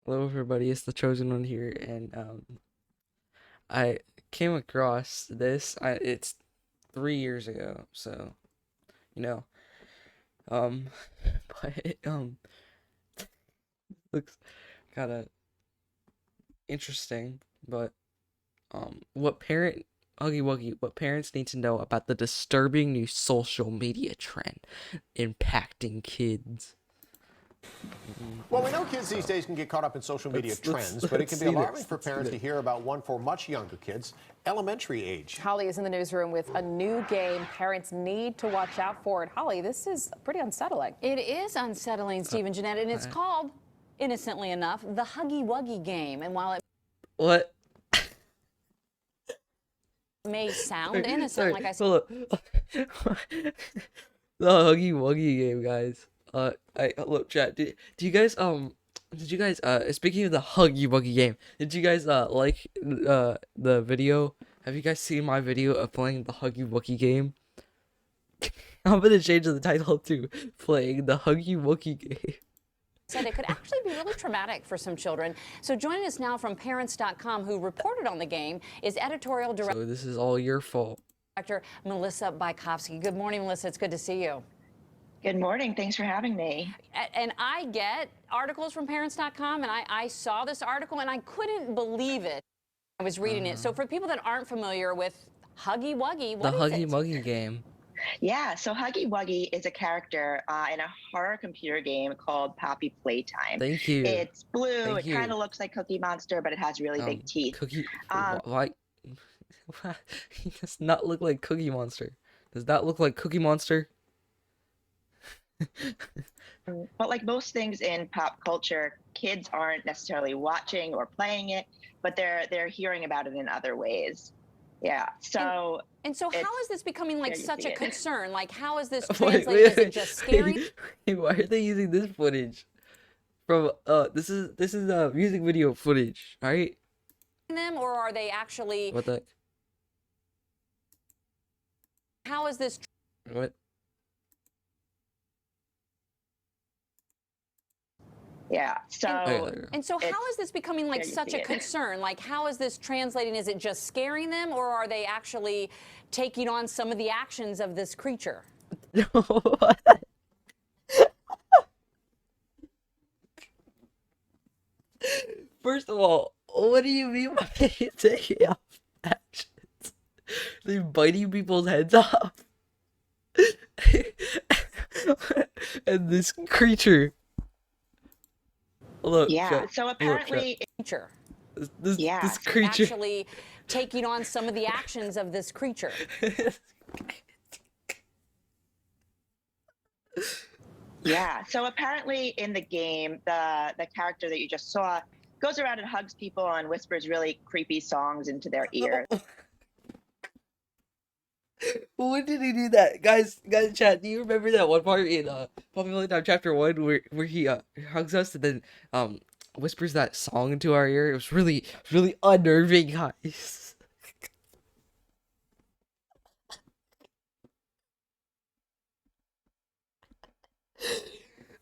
Hello, everybody. It's the Chosen One here, and I came across this. It's 3 years ago, so you know, um, but it looks kind of interesting. But what parent Huggy Wuggy? What parents need to know about the disturbing new social media trend impacting kids? Well, we know kids these So days can get caught up in social media let's trends, but it let's can be see alarming this. for Let's see parents to this. hear about one for much younger kids, elementary age. Holly is in the newsroom with a new game parents need to watch out for. And Holly, this is pretty unsettling. It is unsettling, Stephen Jeanette, and it's Alright. called, innocently enough, the Huggy Wuggy game. And while it What? may sound Sorry, innocent, like I said, hold up. The Huggy Wuggy game, guys. I look, chat. Did you guys speaking of the Huggy Wuggy game, did you guys like the video? Have you guys seen my video of playing the Huggy Wuggy game? I'm gonna change the title to playing the Huggy Wuggy game. it could actually be really traumatic for some children. So joining us now from parents.com, who reported on the game, is editorial So this is all your fault. director Melissa Bykowski. Good morning, Melissa. It's good to see you. Good morning. Thanks for having me. And I get articles from parents.com, and I saw this article, and I couldn't believe it. I was reading it. So for people that aren't familiar with Huggy Wuggy, The what is Huggy it? Wuggy game. Yeah, so Huggy Wuggy is a character in a horror computer game called Poppy Playtime. Thank you. It's blue. Thank It kind you. of looks like Cookie Monster, but it has really big teeth. Cookie. Um, Why? He does not look like Cookie Monster. Does that look like Cookie Monster? But like most things in pop culture, kids aren't necessarily watching or playing it, but they're hearing about it in other ways. Yeah. So And so how It's- is this becoming like there you such see a it. concern? Like how is this Wait, translated? Is it just scary why are they using this footage from this is music video footage, right? them, or are they actually, What the how is this what? yeah. So Okay, and so how It's- is this becoming like there you such see a it. concern? Like how is this translating? Is it just scaring them, or are they actually taking on some of the actions of this creature? What? First of all, what do you mean by taking off actions? They biting people's heads off? And this creature. Look, yeah. chat, So look, apparently, Creature. Yeah, this creature. Actually taking on some of the actions of this creature. Yeah. So apparently in the game, the character that you just saw goes around and hugs people and whispers really creepy songs into their ear. When did he do that? Guys, chat, do you remember that one part in Puppy Playtime Chapter 1 where he hugs us and then whispers that song into our ear? It was really unnerving, guys.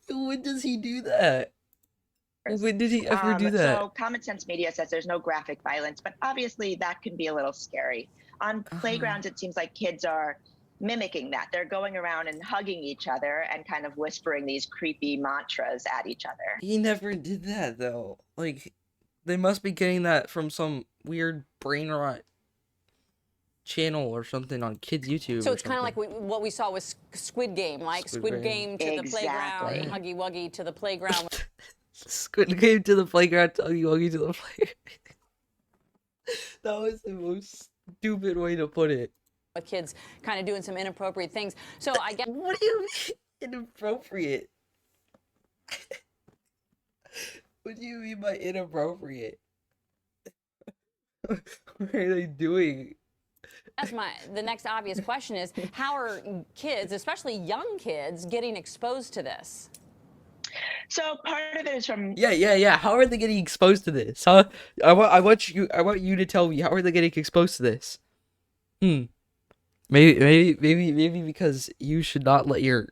When does he do that? When did he ever do that? So Common Sense Media says there's no graphic violence, but obviously that can be a little scary. On playgrounds, it seems like kids are mimicking that. They're going around and hugging each other and kind of whispering these creepy mantras at each other. He never did that though. Like, they must be getting that from some weird brain rot channel or something on kids' YouTube. So or it's kind of like something. what we saw with Squid Game, like Squid Squid Game. Game to the playground, Exactly. Huggy Wuggy to the playground. Squid Game to the playground, Huggy Wuggy to the playground. That was the most stupid way to put it. With kids kind of doing some inappropriate things. So I guess What do you mean inappropriate? What do you mean by inappropriate? What are they doing? that's the next obvious question is how are kids, especially young kids, getting exposed to this? So part of it is from Yeah. How are they getting exposed to this? Huh? I want you to tell me, how are they getting exposed to this? Maybe because you should not let your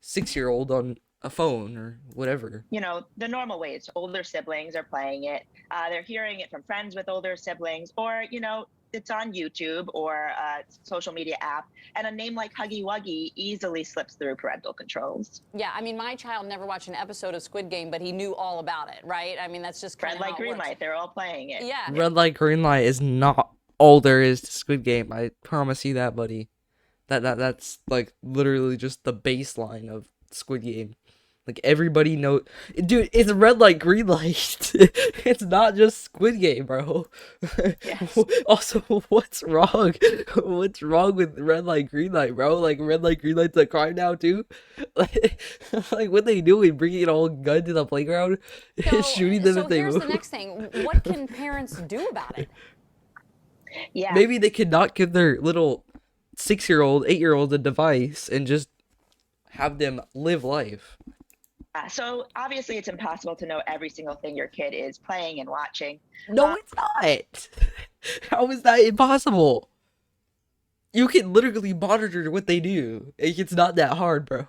6-year-old on a phone or whatever. You know, the normal ways. Older siblings are playing it. They're hearing it from friends with older siblings, or, you know, it's on YouTube or a social media app. And a name like Huggy Wuggy easily slips through parental controls. Yeah, I mean, my child never watched an episode of Squid Game, but he knew all about it, right? I mean, that's just kind Red of how light, it green works. light, they're all playing it. Yeah. Red light, green light is not all there is to Squid Game. I promise you that, buddy. That's like literally just the baseline of Squid Game. Like everybody know, dude. It's red light, green light. It's not just Squid Game, bro. Yes. Also, what's wrong? What's wrong with red light, green light, bro? Like red light, green light's a crime now too. Like what they doing? Bringing an old gun to the playground, and shooting them if they here's move. the next thing. What can parents do about it? Yeah. Maybe they could not give their little 6-year-old, 8-year-old a device and just have them live life. So obviously it's impossible to know every single thing your kid is playing and watching. No, it's not. How is that impossible? You can literally monitor what they do. It's not that hard, bro.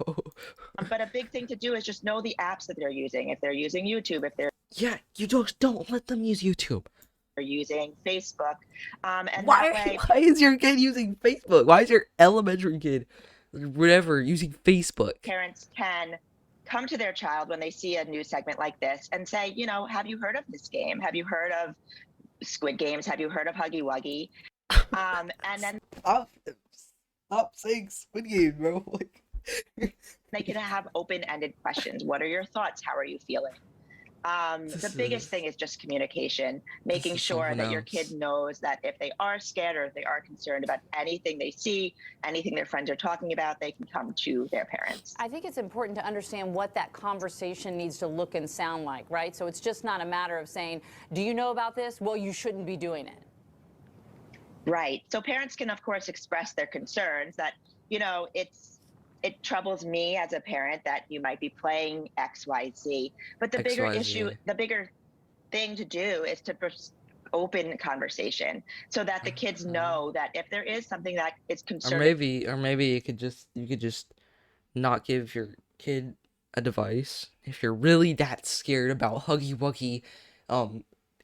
But a big thing to do is just know the apps that they're using. If they're using YouTube, if they're Yeah, you don't let them use YouTube. using Facebook, and Why? that way, Why is your kid using Facebook? Why is your elementary kid, whatever, using Facebook? parents can come to their child when they see a news segment like this and say, you know, have you heard of this game? Have you heard of Squid Games? Have you heard of Huggy Wuggy? And then Stop saying Squid Game, bro. Like, they can have open-ended questions. What are your thoughts? How are you feeling? The biggest thing is just communication, making is sure that your someone kid else. knows that if they are scared or if they are concerned about anything they see, anything their friends are talking about, they can come to their parents. I think it's important to understand what that conversation needs to look and sound like, right? So it's just not a matter of saying, do you know about this? Well, you shouldn't be doing it. Right. So parents can, of course, express their concerns that, you know, it troubles me as a parent that you might be playing XYZ. But the bigger issue, the bigger thing to do is to open conversation so that the kids know that if there is something that is Or concerning, maybe you could just not give your kid a device if you're really that scared about Huggy Wuggy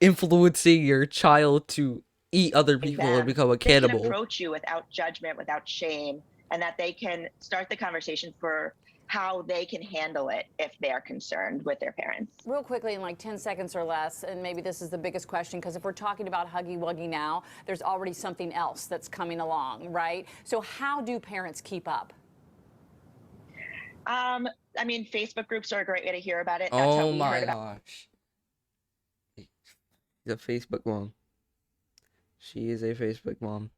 influencing your child to eat other people and them, become a they can cannibal. approach you without judgment, without shame, and that they can start the conversation for how they can handle it if they are concerned with their parents. Real quickly, in like 10 seconds or less, and maybe this is the biggest question, because if we're talking about Huggy Wuggy now, there's already something else that's coming along, right? So how do parents keep up? I mean, Facebook groups are a great way to hear about it. That's how Oh we my heard about gosh. The Facebook mom. She is a Facebook mom.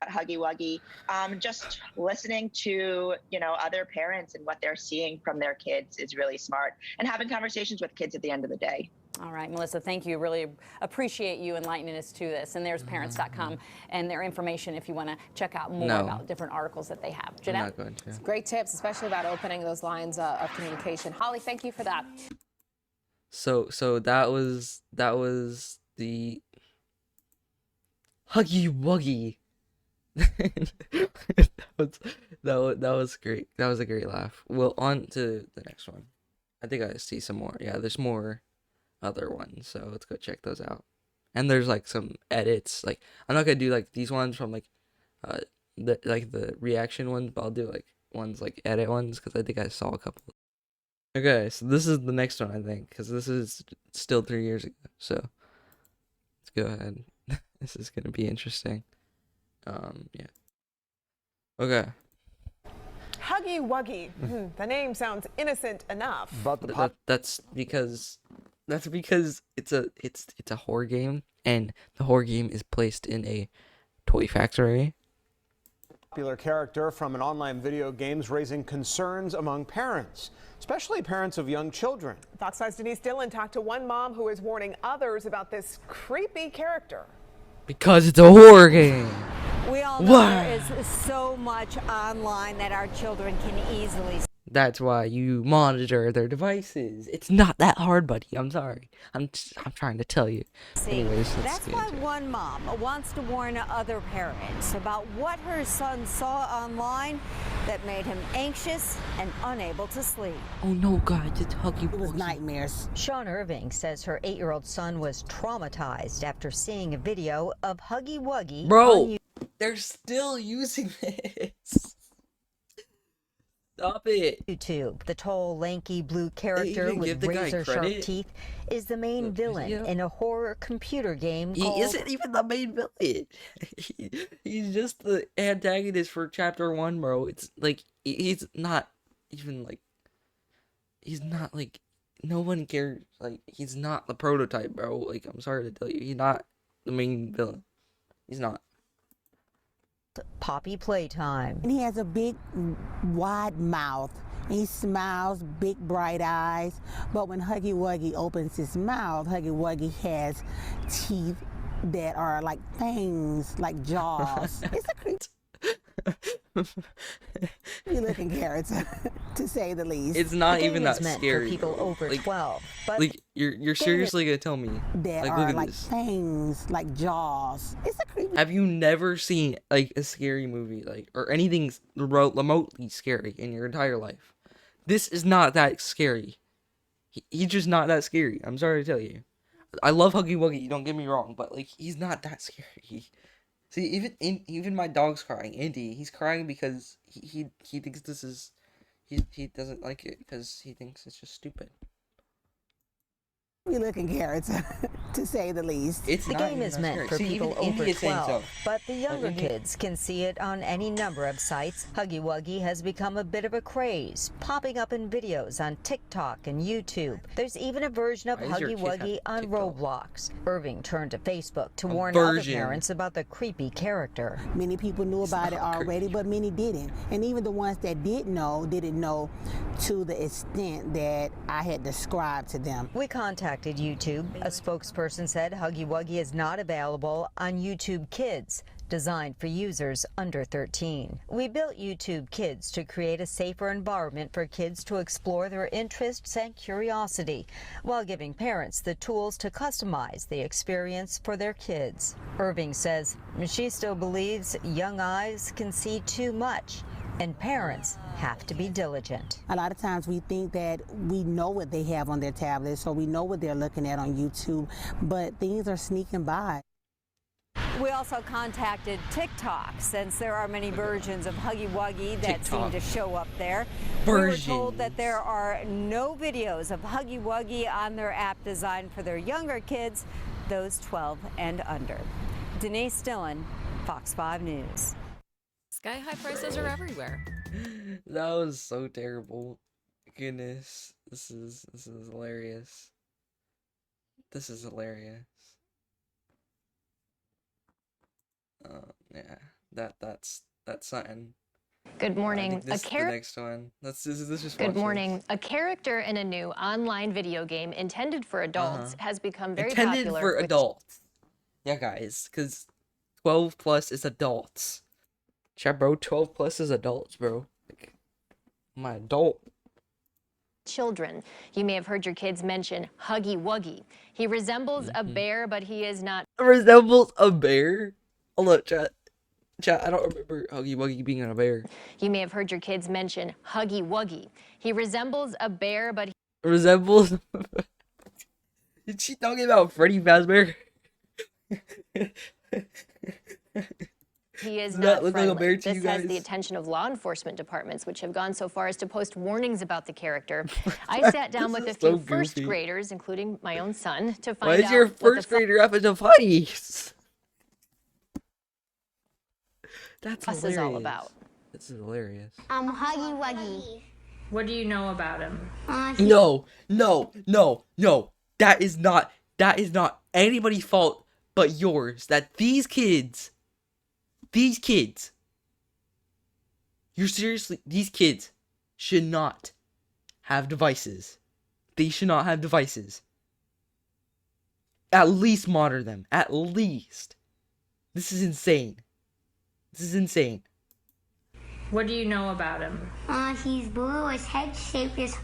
Huggy Wuggy. Just listening to, you know, other parents and what they're seeing from their kids is really smart, and having conversations with kids at the end of the day. All right, Melissa, thank you. Really appreciate you enlightening us to this. And there's parents.com and their information if you want to check out more about different articles that they have. I'm Jeanette? not going to. Great tips, especially about opening those lines of communication. Holly, thank you for that. So that was the Huggy Wuggy. that was great. That was a great laugh. Well, on to the next one. I think I see some more. Yeah, there's more other ones, so let's go check those out. And there's like some edits. Like I'm not gonna do like these ones from like the reaction ones, but I'll do like ones like edit ones because I think I saw a couple. Okay, so this is the next one I think because this is still 3 years ago. So let's go ahead. This is gonna be interesting. Yeah. Okay. Huggy Wuggy. The name sounds innocent enough. But the That's because it's a horror game, and the horror game is placed in a toy factory. popular character from an online video games raising concerns among parents, especially parents of young children. Fox 5's Denise Dillon talked to one mom who is warning others about this creepy character. Because it's a horror game. We all know there is so much online that our children can easily. That's why you monitor their devices. It's not that hard, buddy. I'm sorry. I'm trying to tell you. Anyways, That's why one mom wants to warn other parents about what her son saw online that made him anxious and unable to sleep. Oh no, God, it's Huggy It was Wuggy. nightmares. Sean Irving says her 8-year-old son was traumatized after seeing a video of Huggy Wuggy Bro, on they're still using this. Stop it. YouTube. The tall, lanky blue character even give with the guy razor-sharp credit? teeth is the main villain video? in a horror computer game He called isn't even the main villain. He's just the antagonist for chapter 1, bro. It's like he's not even like no one cares. Like he's not the prototype, bro. Like I'm sorry to tell you, he's not the main villain. He's not. Poppy Playtime. And he has a big, wide mouth. And he smiles, big, bright eyes. But when Huggy Wuggy opens his mouth, Huggy Wuggy has teeth that are like fangs, like jaws. It's a creepy looking character, to say the least. It's not The even game is that meant scary. for people bro. over Like, 12, but like you're seriously gonna tell me that like are look at like this. fangs, like jaws. It's a creepy. Have you never seen like a scary movie like or anything remotely scary in your entire life? This is not that scary. He's just not that scary. I'm sorry to tell you. I love Huggy Wuggy, don't get me wrong, but like he's not that scary. See, even my dog's crying. Indy, he's crying because he thinks this is he doesn't like it because he thinks it's just stupid. Looking character, to say the least. It's the not game even is that meant scary. for See, people even Indy over is saying 12, so. but the younger Indy- kids can see it on any number of sites. Huggy Wuggy has become a bit of a craze, popping up in videos on TikTok and YouTube. There's even a version of Why does your Huggy kid have Wuggy on TikTok? Roblox. Irving turned to Facebook to A warn version. other parents about the creepy character. Many people knew about it not already, creepy. but many didn't. And even the ones that didn't know to the extent that I had described to them. We contacted YouTube. A spokesperson said Huggy Wuggy is not available on YouTube Kids, designed for users under 13. We built YouTube Kids to create a safer environment for kids to explore their interests and curiosity, while giving parents the tools to customize the experience for their kids. Irving says she still believes young eyes can see too much, and parents have to be diligent. A lot of times we think that we know what they have on their tablets or we know what they're looking at on YouTube, but things are sneaking by. We also contacted TikTok, since there are many versions of Huggy Wuggy that seem TikTok. to show up there. We were told that Versions. there are no videos of Huggy Wuggy on their app designed for their younger kids, those 12 and under. Denise Dillon, Fox 5 News. Sky-high prices are everywhere. That was so terrible. Goodness, this is hilarious. This is hilarious. Yeah, that's something. Good I morning. think this is the next one. Let's just Good watch morning. this. A character in a new online video game intended for adults has become very Intended popular. for with adults. Yeah, guys, because 12 plus is adults. Chat, bro, 12 plus is adults, bro. Like, I'm an adult. children. You may have heard your kids mention Huggy Wuggy. He resembles a bear, but he is not. Resembles a bear? Hold up, chat. Chat, I don't remember Huggy Wuggy being a bear. You may have heard your kids mention Huggy Wuggy. He resembles a bear, but Resembles. Is she talking about Freddy Fazbear? he is Does that not look like a friendly. bear to This you has the guys? attention of law enforcement departments, which have gone so far as to post warnings about the character. I sat down This with a is few so first goofy. graders, including my own son, to find Why is out your what first the grader up into funnies? That's fuss hilarious. is all about. This is hilarious. Huggy Wuggy. What do you know about him? No. That is not anybody's fault but yours. That these kids, these kids should not have devices. They should not have devices. At least monitor them. At least. This is insane. This is insane. What do you know about him? He's blue, his head shaped as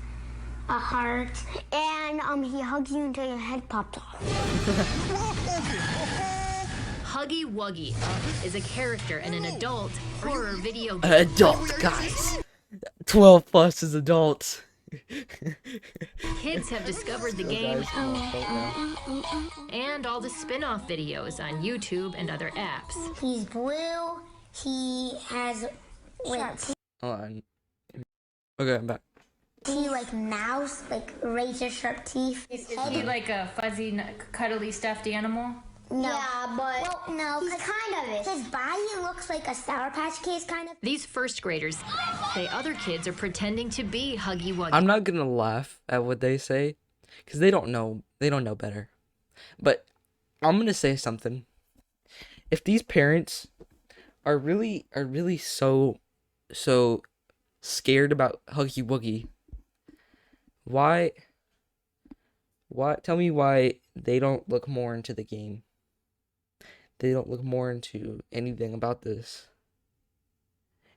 a heart, and he hugs you until your head pops off. Huggy Wuggy is a character in an adult horror video game. Adult, guys. 12 plus is adults. Kids have discovered the game and all the spin-off videos on YouTube and other apps. He's blue, he has like Hold on. Okay, I'm back. like mouse, like razor sharp teeth. Is he like a fuzzy, cuddly, stuffed animal? No. Yeah, but well, no, he's kind of it. His body looks like a Sour Patch Kids kind of. These first graders say other kids are pretending to be Huggy Wuggy. I'm not gonna laugh at what they say, because they don't know better. But I'm gonna say something. If these parents are really so scared about Huggy Wuggy, why tell me why they don't look more into the game? They don't look more into anything about this.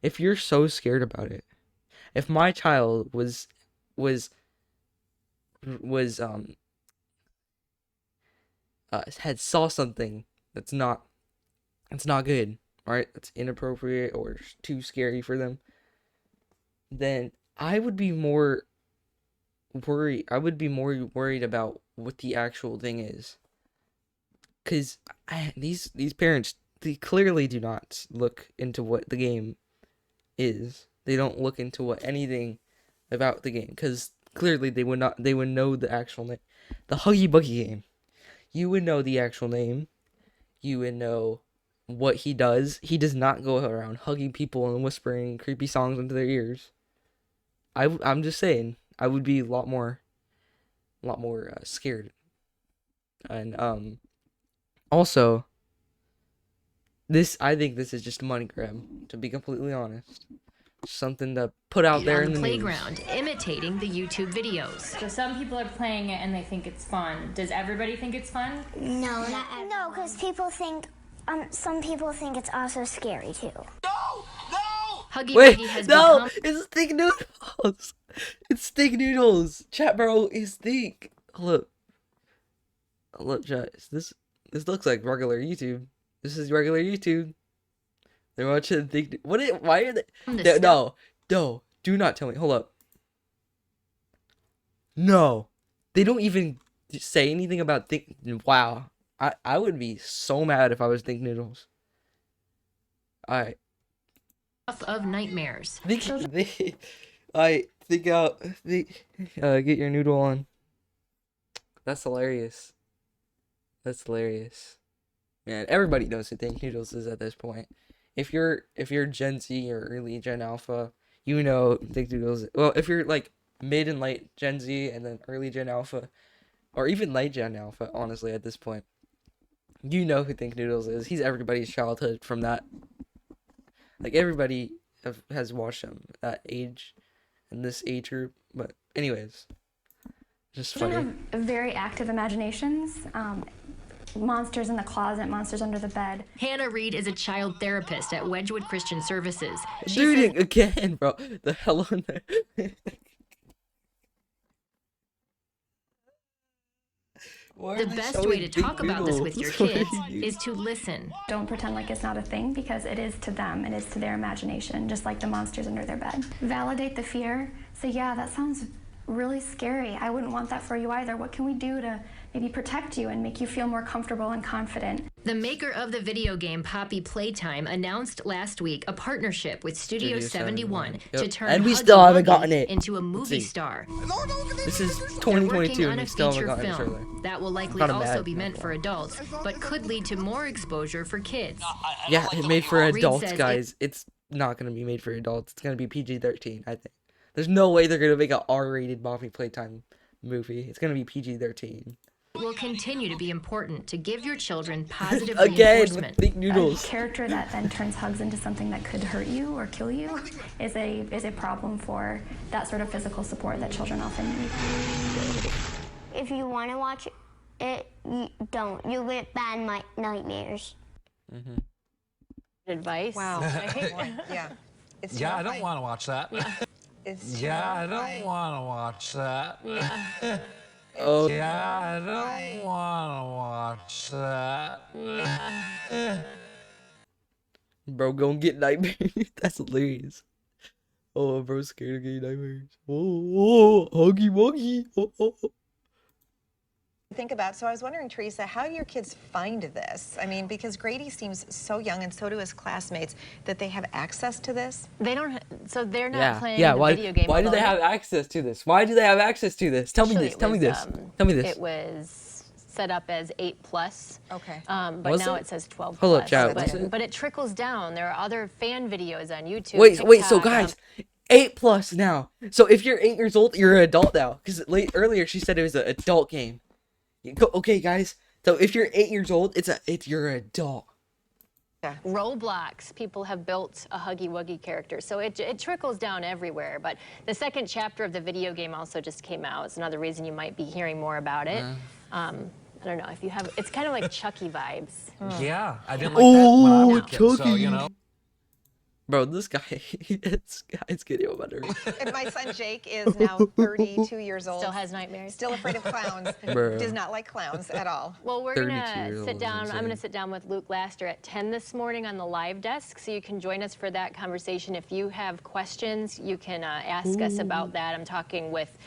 If you're so scared about it, if my child had saw something that's not good, right? That's inappropriate or too scary for them, then I would be more worried. I would be more worried about what the actual thing is. Because these parents, they clearly do not look into what the game is. They don't look into what anything about the game. Because clearly they would know the actual name. The Huggy Wuggy game. You would know the actual name. You would know what he does. He does not go around hugging people and whispering creepy songs into their ears. I'm just saying, I would be a lot more scared. And also, I think this is just a money grab, to be completely honest. Something to put out there in the playground, imitating the YouTube videos. So some people are playing it and they think it's fun. Does everybody think it's fun? No, no, because people think some people think it's also scary too. Huggy Wait, Wuggy has no, become it's Think Noodles. It's Think Noodles. Chat, bro, is Think. Look, chat. This looks like regular YouTube. This is regular YouTube. They're watching Think. Why are they? No, do not tell me. Hold up. No, they don't even say anything about Think. Wow, I would be so mad if I was Think Noodles. All right. of nightmares. Get your noodle on. That's hilarious. Man, everybody knows who Think Noodles is at this point. If you're Gen Z or early Gen Alpha, you know Think Noodles. Well, if you're like mid and late Gen Z and then early Gen Alpha, or even late Gen Alpha, honestly, at this point, you know who Think Noodles is. He's everybody's childhood from that. Like, everybody has watched him that age, in this age group. But anyways, just funny. Children have very active imaginations. Monsters in the closet, monsters under the bed. Hannah Reed is a child therapist at Wedgwood Christian Services. Dude, again, bro. The hell on there. The best way to talk about this with your kids is to listen. Don't pretend like it's not a thing, because it is to them. It is to their imagination, just like the monsters under their bed. Validate the fear. Say, yeah, that sounds really scary. I wouldn't want that for you either. What can we do to maybe protect you and make you feel more comfortable and confident? The maker of the video game Poppy Playtime announced last week a partnership with Studio 71 to turn and we Huggy still haven't Wuggy gotten it into a movie star. This is They're 2022 working on and a we still haven't feature gotten it film further. that will likely Kinda also mad. be meant for adults, but could lead to more exposure for kids. Yeah, it made for Reed adults, says guys. It's not gonna be made for adults. It's gonna be PG-13, I think. There's no way they're gonna make an R-rated Poppy Playtime movie. It's gonna be PG-13. It will continue to be important to give your children positive Again, reinforcement. with Think Noodles. A character that then turns hugs into something that could hurt you or kill you is a problem for that sort of physical support that children often need. If you want to watch it, you don't. You'll get bad nightmares. Advice. Wow. Yeah. It's Yeah, I terrifying. don't want to watch that. It's Yeah, I terrifying. don't want to watch that. Oh. Yeah, I don't want to watch that. Bro, gonna get nightmares. That's hilarious. Oh, bro's scared of getting nightmares. Oh, Huggy Wuggy. Oh. Think about. So I was wondering, Teresa, how do your kids find this? I mean, because Grady seems so young, and so do his classmates, that they have access to this. They don't. So they're not playing Yeah. the Why? video game. Why do they have access to this? Why do they have access to this? Tell me this. Tell me this. Tell me this. It was set up as 8+. Okay. But Was now it? it says 12+. Hold up, chat. Was it? But it trickles down. There are other fan videos on YouTube. Wait. So TikTok, guys, 8+ now. So if you're 8 years old, you're an adult now. Because earlier she said it was an adult game. Okay, guys. So if you're 8 years old, you're an adult. Roblox, people have built a Huggy Wuggy character, so it trickles down everywhere. But the second chapter of the video game also just came out. It's another reason you might be hearing more about it. I don't know if you have. It's kind of like Chucky vibes. Yeah, I didn't like that when I was a kid, so you know. Bro, this guy's getting on my nerves. And my son Jake is now 32 years old. Still has nightmares. Still afraid of clowns. Bro. Does not like clowns at all. Well, we're 32 gonna years sit old down. is I'm gonna insane. sit down with Luke Laster at 10 this morning on the live desk, so you can join us for that conversation. If you have questions, you can ask us about that. I'm talking with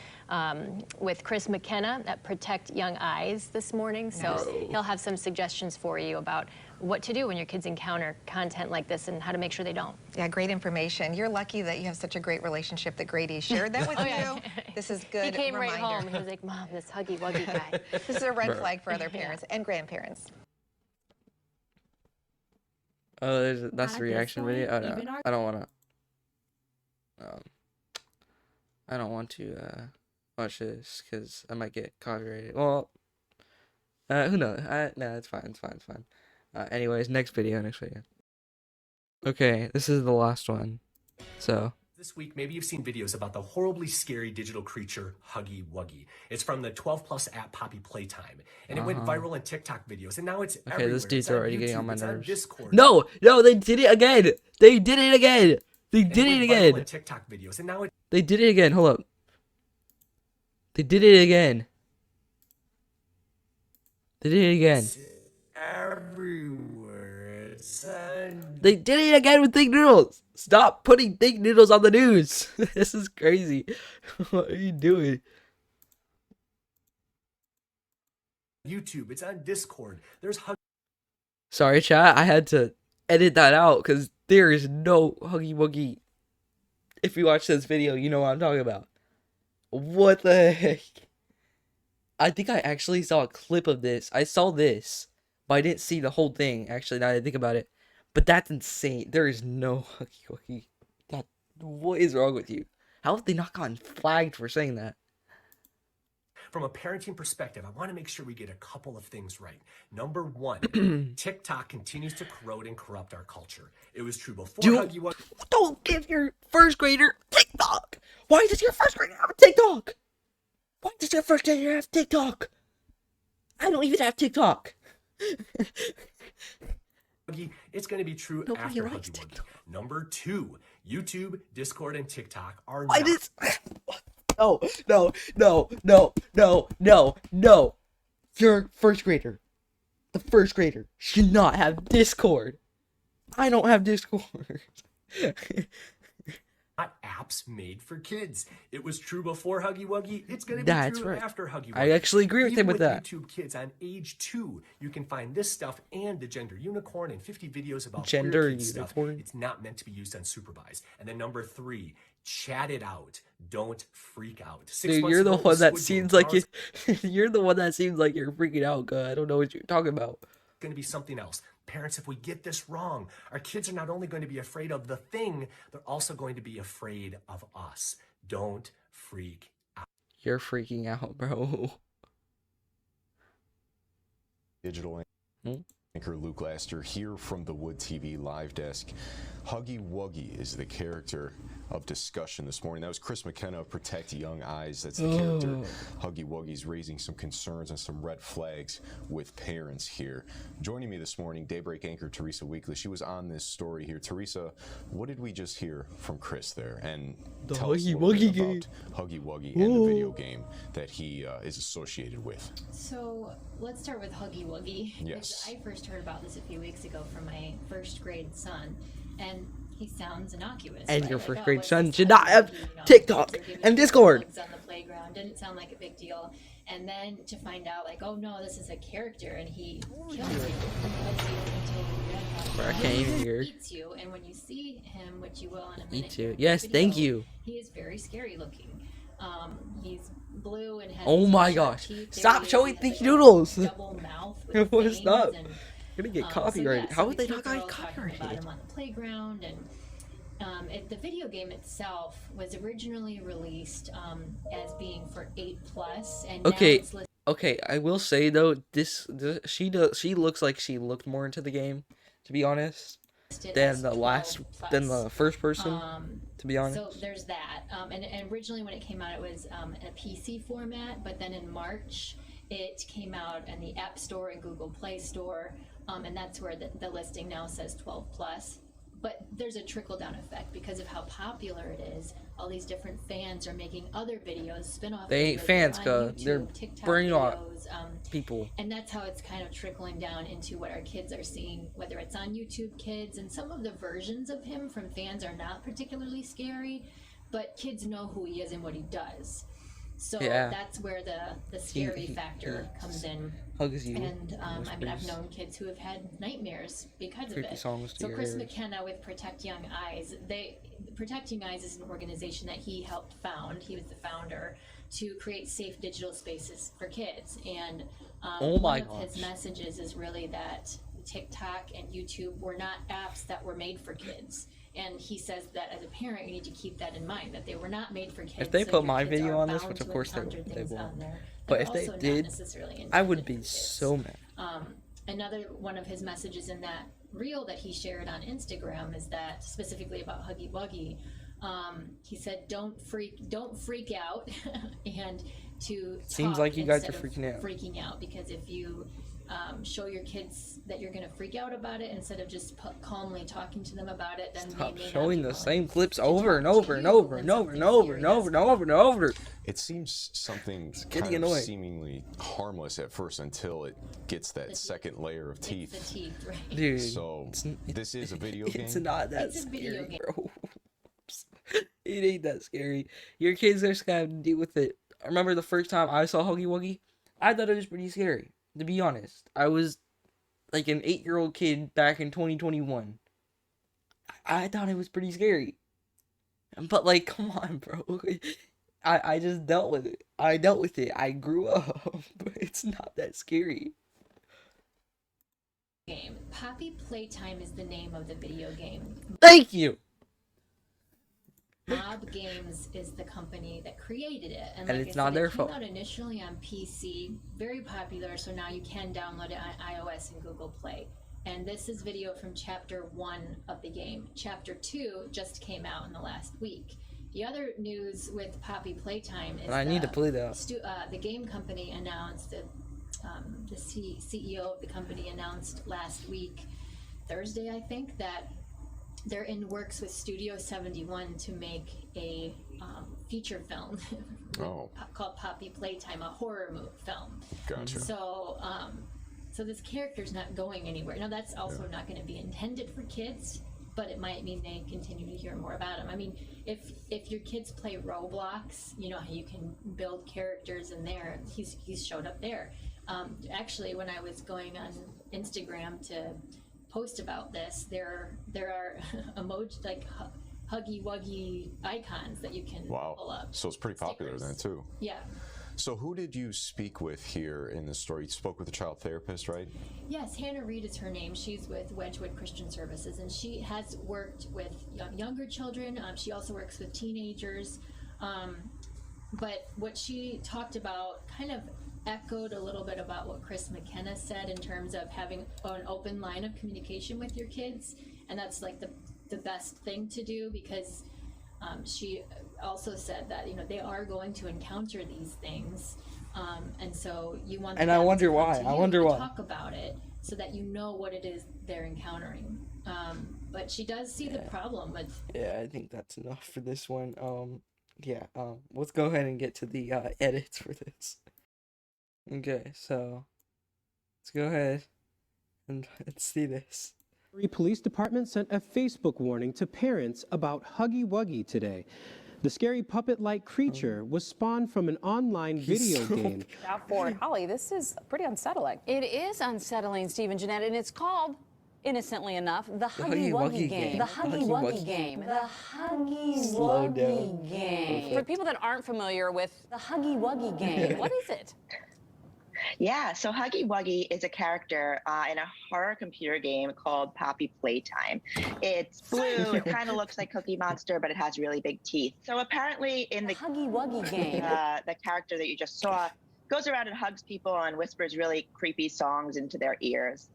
Chris McKenna at Protect Young Eyes this morning, so he'll have some suggestions for you about what to do when your kids encounter content like this and how to make sure they don't. Yeah, great information. You're lucky that you have such a great relationship that Grady shared that with you. This is good. He came reminder. right home. He was like, "Mom, this Huggy Wuggy guy." This is a red flag for other parents and grandparents. Oh, that's the reaction video. Oh no, I don't wanna. I don't want to watch this because I might get copyrighted. Well, who knows? No, it's fine. It's fine. Anyways, next video. Okay, this is the last one. So. This week, maybe you've seen videos about the horribly scary digital creature Huggy Wuggy. It's from the 12+ app Poppy Playtime, and it went viral in TikTok videos, and now it's Okay, everywhere. this dude's It's on already getting YouTube, on my it's nerves. Discord. No, they did it again. They did it again. They And it did it went viral again. in TikTok videos, and now it. They did it again. Hold up. They did it again. They did it again. Everywhere. It's They did it again with Think Noodles. Stop putting Think Noodles on the news. This is crazy. What are you doing? YouTube. It's on Discord. There's Huggy. Sorry, chat. I had to edit that out because there is no Huggy Wuggy. If you watch this video, you know what I'm talking about. What the heck? I think I actually saw a clip of this. I saw this, but I didn't see the whole thing, actually, now that I think about it. But that's insane. There is no Huggy Wuggy. What is wrong with you? How have they not gotten flagged for saying that? From a parenting perspective, I want to make sure we get a couple of things right. Number one, TikTok continues to corrode and corrupt our culture. It was true before Huggy Wuggy. Don't give your first grader TikTok. Why does your first grader have a TikTok? Why does your first grader have TikTok? I don't even have TikTok. It's going to be true Nobody after likes Huggy Wuggy. Number two, YouTube, Discord, and TikTok are Why not. does... No. Your first grader, the first grader, should not have Discord. I don't have Discord. Not apps made for kids. It was true before Huggy Wuggy. It's going to be That's true right. after Huggy Wuggy. I actually agree with Even him with that. YouTube Kids on age 2, you can find this stuff and the gender unicorn and 50 videos about Gender queer kids unicorn? stuff. It's not meant to be used unsupervised. And then number 3, chat it out. Don't freak out. 6 Dude, months you're the ago, one that Squid seems Game like you. You're the one that seems like you're freaking out. God, I don't know what you're talking about. going to be something else. Parents, if we get this wrong, our kids are not only going to be afraid of the thing, they're also going to be afraid of us. Don't freak out. You're freaking out, bro. Digital anchor Luke Laster here from the Wood TV live desk. Huggy Wuggy is the character of discussion this morning. That was Chris McKenna of Protect Young Eyes. That's the character. Huggy Wuggy's raising some concerns and some red flags with parents here. Joining me this morning, Daybreak anchor Teresa Weekly. She was on this story here. Teresa, what did we just hear from Chris there? And tell us a little bit about Huggy Wuggy and the video game that he is associated with. So let's start with Huggy Wuggy. Yes. I first heard about this a few weeks ago from my first grade son, and he sounds innocuous. And right? your Like, first oh, grade what's son this should Huggy not have Wuggy? You know, TikTok kids are giving and each other Discord. hugs on the playground. Didn't sound like a big deal. And then to find out, like, oh no, this is a character, and he kills you, hugs you until you Bro, I can't even hear. eats you. And when you see him, which you will in a minute, Eat you. in the Yes, video, thank you. He is very scary looking. He's blue and has Oh these my sharp gosh. teeth. There Stop he is. showing He has, these like, a noodles. double mouth with What? fangs Stop. and, Gonna get so copyrighted. yeah, so How would they these not kids are get all talking copyrighted? about him on the playground, and the video game itself was originally released as being for 8+, and now it's listed Okay, I will say though, she looks like she looked more into the game, to be honest, than as than the first person, to be honest. So there's that, and originally when it came out, it was in a PC format, but then in March it came out in the App Store and Google Play Store, and that's where the listing now says 12+. But there's a trickle-down effect because of how popular it is. All these different fans are making other videos, spin-off They ain't videos, fans, on cuz YouTube, they're TikTok bringing out videos, people. and that's how it's kind of trickling down into what our kids are seeing, whether it's on YouTube Kids. And some of the versions of him from fans are not particularly scary, but kids know who he is and what he does. So Yeah. that's where the scary factor comes in. Hugs you. And I mean, I've whispers known kids who have had nightmares because of creepy it. songs to So your Chris ears. McKenna with Protect Young Eyes, Protect Young Eyes is an organization that he helped found. He was the founder to create safe digital spaces for kids. And Oh my one of his gosh. messages is really that TikTok and YouTube were not apps that were made for kids. And he says that as a parent, you need to keep that in mind, that they were not made for kids. If they so put your my kids video are on this, bound which of to course they encounter things won't, on there but that if are they also not did, necessarily I would intended be for kids. so mad. Another one of his messages in that reel that he shared on Instagram is that, specifically about Huggy Wuggy, he said, "Don't freak out," and to Seems talk like you guys instead are of freaking out. Freaking out, because if you show your kids that you're going to freak out about it instead of just calmly talking to them about it, then Stop they may showing not the be same clips to over and talk to over and you over when and over and something over and serious over and over and over. It seems something getting kind of annoying. seemingly harmless at first until it gets that second layer of teeth. It's the teeth, right? Dude, So this is a video game. it's not that It's a video scary, game. bro. It ain't that scary. Your kids are just gonna have to deal with it. I remember the first time I saw Huggy Wuggy, I thought it was pretty scary. To be honest, I was like an 8-year-old kid back in 2021. I thought it was pretty scary. But like, come on, bro. I just dealt with it. I dealt with it. I grew up. But it's not that scary. Game. Poppy Playtime is the name of the video game. Thank you. Mob Games is the company that created it, And like it's I not said, their it came fault. out initially on PC, very popular. So now you can download it on iOS and Google Play. And this is video from Chapter 1 of the game. Chapter 2 just came out in the last week. The other news with Poppy Playtime is I need to play that. The game company announced that the CEO of the company announced last week, Thursday, I think, that they're in works with Studio 71 to make a feature film called Poppy Playtime, a horror film. Gotcha. So, so this character's not going anywhere. Now, that's also not going to be intended for kids, but it might mean they continue to hear more about him. I mean, if your kids play Roblox, you know how you can build characters in there. He's showed up there. Actually, when I was going on Instagram to post about this, there are emoji like Huggy Wuggy icons that you can pull up. So it's pretty popular then too. Yeah. So who did you speak with here in the story? You spoke with a child therapist, right? Yes, Hannah Reed is her name. She's with Wedgwood Christian Services, and she has worked with younger children. She also works with teenagers. But what she talked about kind of echoed a little bit about what Chris McKenna said in terms of having an open line of communication with your kids. And that's like the best thing to do, because She also said that, they are going to encounter these things. And so you want And them I wonder to come why. to I you wonder to why. talk about it so that you know what it is they're encountering. But she does see the problem with. Yeah, I think that's enough for this one. Yeah. Let's go ahead and get to the edits for this. Okay, so let's go ahead and let's see this. Police Department sent a Facebook warning to parents about Huggy Wuggy today. The scary puppet-like creature was spawned from an online video game. Out for it. Holly, this is pretty unsettling. It is unsettling, Steve and Jeanette, and it's called, innocently enough, the Huggy Wuggy game. The Huggy Wuggy game. The Huggy Wuggy game. For people that aren't familiar with the Huggy Wuggy game, what is it? Yeah, so Huggy Wuggy is a character in a horror computer game called Poppy Playtime. It's blue, it kind of looks like Cookie Monster, but it has really big teeth. So apparently in the Huggy Wuggy game, the character that you just saw goes around and hugs people and whispers really creepy songs into their ears.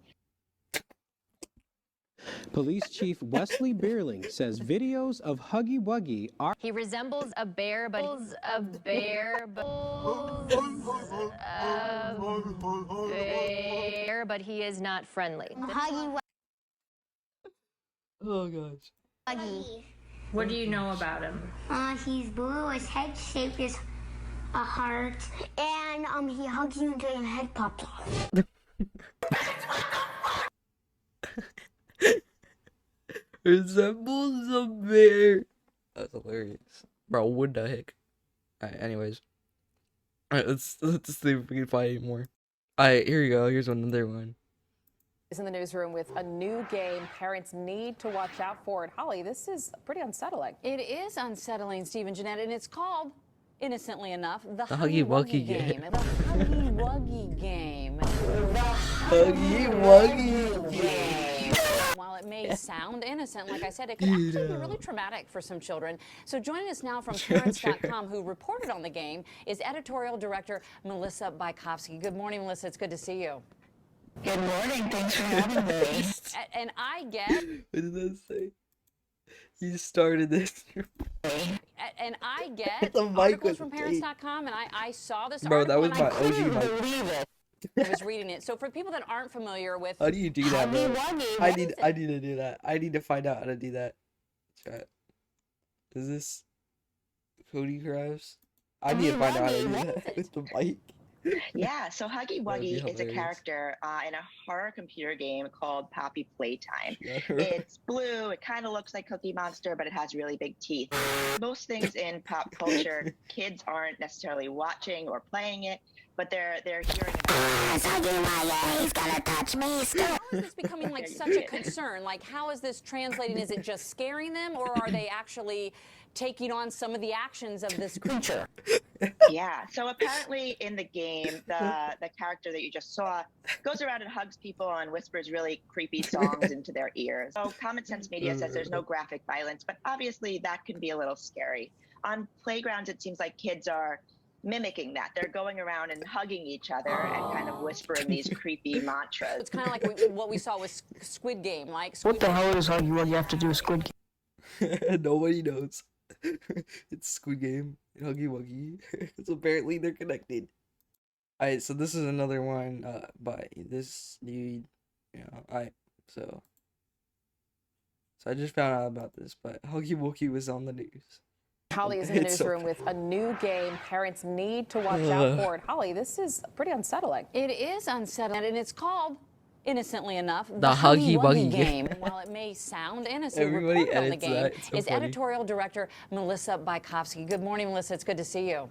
Police Chief Wesley Beerling says videos of Huggy Wuggy are. He resembles a bear, but he is not friendly. Huggy Oh gosh. Wuggy. What do you know about him? He's blue, his head shaped as a heart, and he hugs you until your head pops off. Resembles a bear. That's hilarious. Bro, what the heck? Alright, anyways. Alright, let's see if we can find any more. Alright, here we go. Here's another one. Is in the newsroom with a new game parents need to watch out for it. Holly, this is pretty unsettling. It is unsettling, Steve and Jeanette, and it's called, innocently enough, the Huggy Wuggy Wuggy game. The Huggy Wuggy game. Huggy Wuggy game. While it may sound innocent, like I said, it could actually be really traumatic for some children. So joining us now from Parents.com, who reported on the game, is editorial director Melissa Bykowski. Good morning, Melissa. It's good to see you. Good morning. Thanks for having me. And I get. What did that say? You started this. And I get The mic articles was from deep. Parents.com, and I saw this Bro, article. that was and my I couldn't OG mic. believe it. I was reading it. So for people that aren't familiar with How do you do that, bro? Wuggy, I what need is I it? need to do that. I need to find out how to do that. Chat. Is this Cody Krabs? I need to find out how to do that with the mic. Yeah, so Huggy That'd be Wuggy is a hilarious. character in a horror computer game called Poppy Playtime. Yeah. It's blue, it kind of looks like Cookie Monster, but it has really big teeth. Most things in pop culture, kids aren't necessarily watching or playing it, but they're hearing about it. He's gonna touch me. How is this becoming like such a concern? Like, how is this translating? Is it just scaring them, or are they actually taking on some of the actions of this creature? Yeah, so apparently in the game, the character that you just saw goes around and hugs people and whispers really creepy songs into their ears. So Common Sense Media says there's no graphic violence, but obviously that can be a little scary. On playgrounds, it seems like kids are mimicking that. They're going around and hugging each other and kind of whispering these creepy mantras. It's kind of like what we saw with Squid Game. Like, What the hell is Huggy Wuggy have to do with Squid Game? Nobody knows. It's Squid Game and Huggy Wuggy. So apparently they're connected. Alright, so this is another one by this dude. Alright, so I just found out about this, but Huggy Wuggy was on the news. Holly is in the It's so newsroom with a new game parents need to watch out for it. Holly, this is pretty unsettling. It is unsettling, and it's called, innocently enough, The Huggy Wuggy game. game. While it may sound innocent, Everybody reported on the edits game that. It's so is funny. editorial director Melissa Bykowski. Good morning, Melissa. It's good to see you.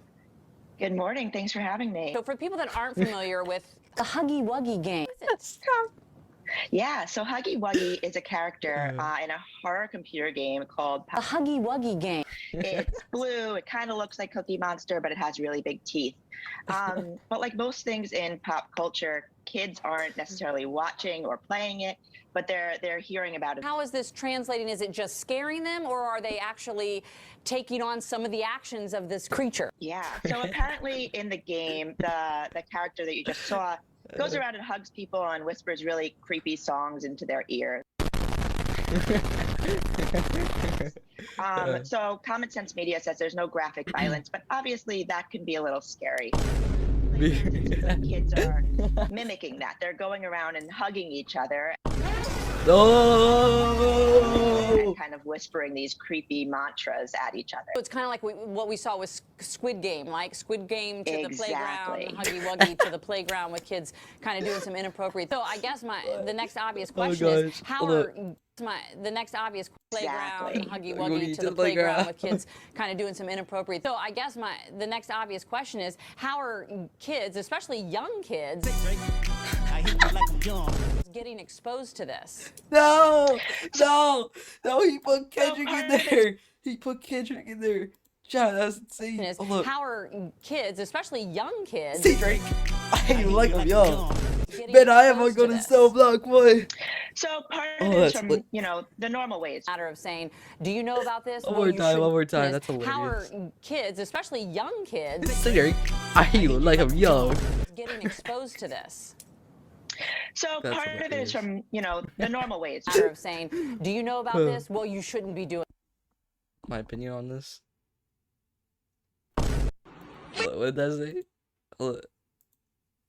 Good morning. Thanks for having me. So for people that aren't familiar with the Huggy Wuggy game, Yeah, so Huggy Wuggy is a character in a horror computer game called the Huggy Wuggy game. It's blue, it kind of looks like Cookie Monster, but it has really big teeth. But like most things in pop culture, kids aren't necessarily watching or playing it, but they're hearing about it. How is this translating? Is it just scaring them, or are they actually taking on some of the actions of this creature? Yeah, so apparently in the game, the character that you just saw goes around and hugs people and whispers really creepy songs into their ears. So Common Sense Media says there's no graphic violence, but obviously that can be a little scary. Kids are mimicking that. They're going around and hugging each other. And kind of whispering these creepy mantras at each other. So it's kind of like what we saw with Squid Game, like Squid Game to the playground, Exactly. Huggy Wuggy to the playground with kids kind of doing some inappropriate. So I guess the next obvious question is how are the next obvious playground, Huggy Wuggy to the playground with kids kind of doing some inappropriate. So I guess the next obvious question is how are kids, especially young kids, getting exposed to this? No, he put Kendrick in there. He put Kendrick in there. John, that's insane. Oh, look. How are kids, especially young kids, See, Drake, I ain't like him young. Man, I am on going to cell block, boy. So part of it is from, the normal ways. Matter of saying, do you know about this? One more time, that's hilarious. How are kids, especially young kids, See, Drake, I ain't like him young. getting exposed to this? So part of it is from, the normal ways. Matter of saying, do you know about this? Well, you shouldn't be doing. My opinion on this. What did that say? Look,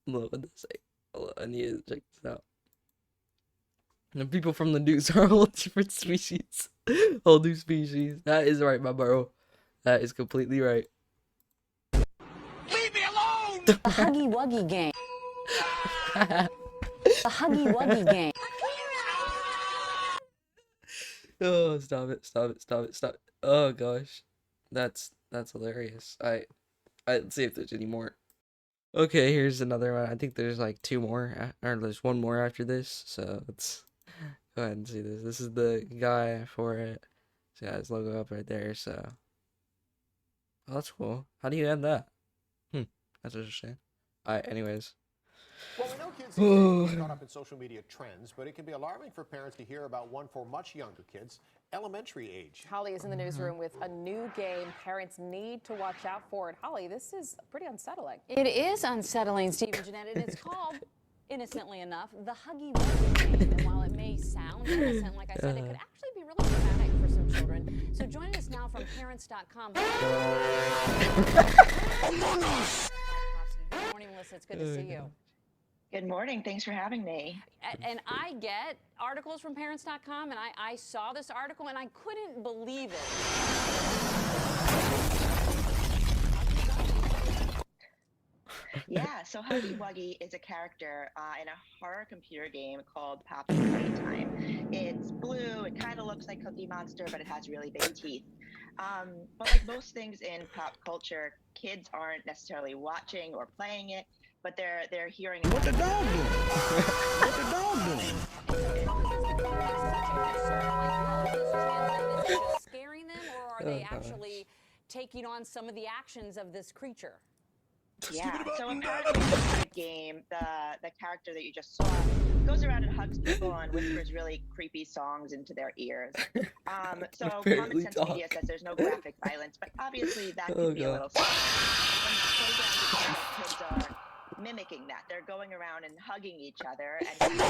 what did that say? I need to check this out. The people from the news are a whole different species. Whole new species. That is right, my bro. That is completely right. Leave me alone! The Huggy Wuggy game. The Huggy Wuggy game. Oh, stop it. Oh gosh. That's hilarious. Let's see if there's any more. Okay, here's another one. I think there's like two more, or there's one more after this. So let's go ahead and see this. This is the guy for it. So yeah, his logo up right there. So, oh, that's cool. How do you add that? That's interesting. Alright, anyways. Well, we know kids these days get caught up in social media trends, but it can be alarming for parents to hear about one for much younger kids, elementary age. Holly is in the newsroom with a new game parents need to watch out for. And Holly, this is pretty unsettling. It is unsettling, Steve and Jeanette, and it's called, innocently enough, the Huggy Wuggy game. And while it may sound innocent, like I said, it could actually be really traumatic for some children. So joining us now from parents.com. Good morning, Melissa. It's good to see you. Good morning. Thanks for having me. And I get articles from parents.com, and I saw this article, and I couldn't believe it. Yeah, so Huggy Wuggy is a character in a horror computer game called Pop's Playtime. It's blue, it kind of looks like Cookie Monster, but it has really big teeth. But like most things in pop culture, kids aren't necessarily watching or playing it, but they're hearing it. What the dog doing? What the dog doing? Scaring them, or are they actually taking on some of the actions of this creature? Yeah, so in part of the game, the character that you just saw goes around and hugs people and whispers really creepy songs into their ears. So Common Sense Media says there's no graphic violence, but obviously that can be a little scary. When kids are mimicking that. They're going around and hugging each other and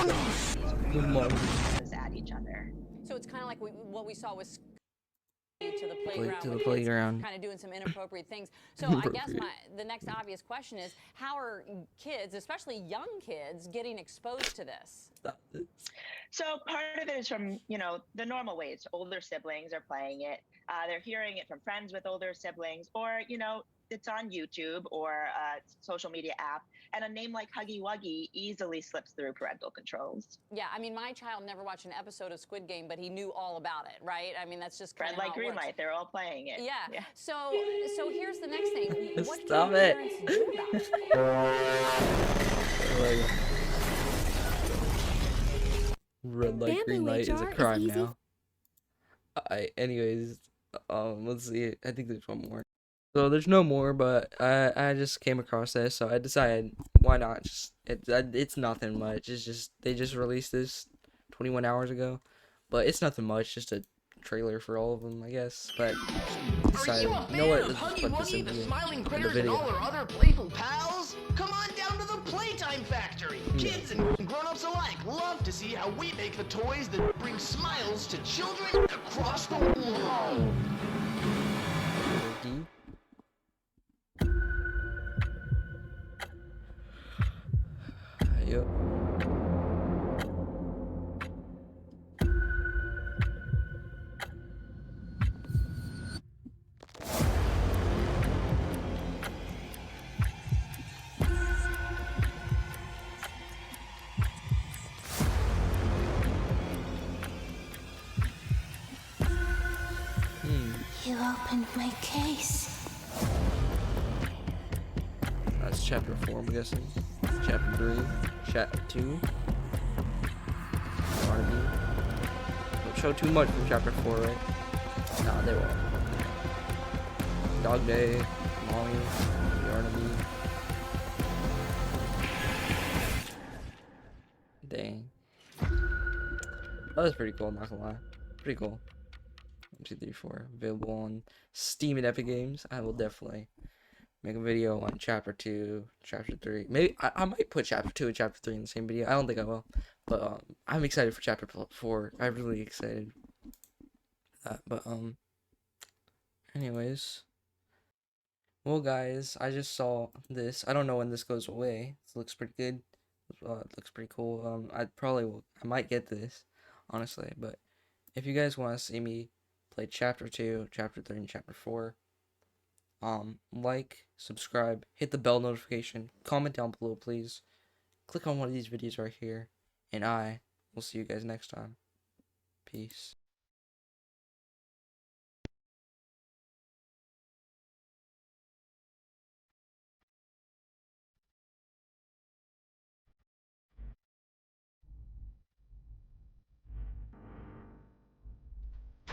at each other. So it's kind of like what we saw with to the playground, kind of doing some inappropriate things. So I guess the next obvious question is, how are kids, especially young kids, getting exposed to this? So part of it is from, the normal ways. Older siblings are playing it. They're hearing it from friends with older siblings, or, it's on YouTube or a social media app, and a name like Huggy Wuggy easily slips through parental controls. Yeah, I mean, my child never watched an episode of Squid Game, but he knew all about it, right? I mean, that's just kind Red of light, green light, they're all playing it. Yeah. So here's the next thing. What Stop can it. parents do about it? Red light, green light is a crime now. Anyways, let's see. I think there's one more. So there's no more, but I just came across this, so I decided why not. It's nothing much. It's just they just released this 21 hours ago, but it's nothing much. Just a trailer for all of them, I guess. But decided, you know what? Let's put this in the video. All our other playful pals? Come on down to the Playtime Factory. Kids and grown-ups adults alike love to see how we make the toys that bring smiles to children across the world. Yep. You opened my case. That's chapter 4, I'm guessing. Chapter 3. Chapter 2. Barbie. Don't show too much from chapter 4, right? Nah, they won't. Dog Day. Molly. Yarnaby. Dang. That was pretty cool, I'm not gonna lie. Pretty cool. 1, 2, 3, 4. Available on Steam and Epic Games. I will definitely make a video on chapter 2, chapter 3. Maybe I might put chapter 2 and chapter 3 in the same video. I don't think I will. But I'm excited for chapter 4. I'm really excited for that. But anyways. Well guys, I just saw this. I don't know when this goes away. It looks pretty good. It looks pretty cool. I might get this, honestly, but if you guys want to see me play chapter 2, chapter 3, and chapter 4, like, subscribe, hit the bell notification, comment down below, please. Click on one of these videos right here, and I will see you guys next time. Peace.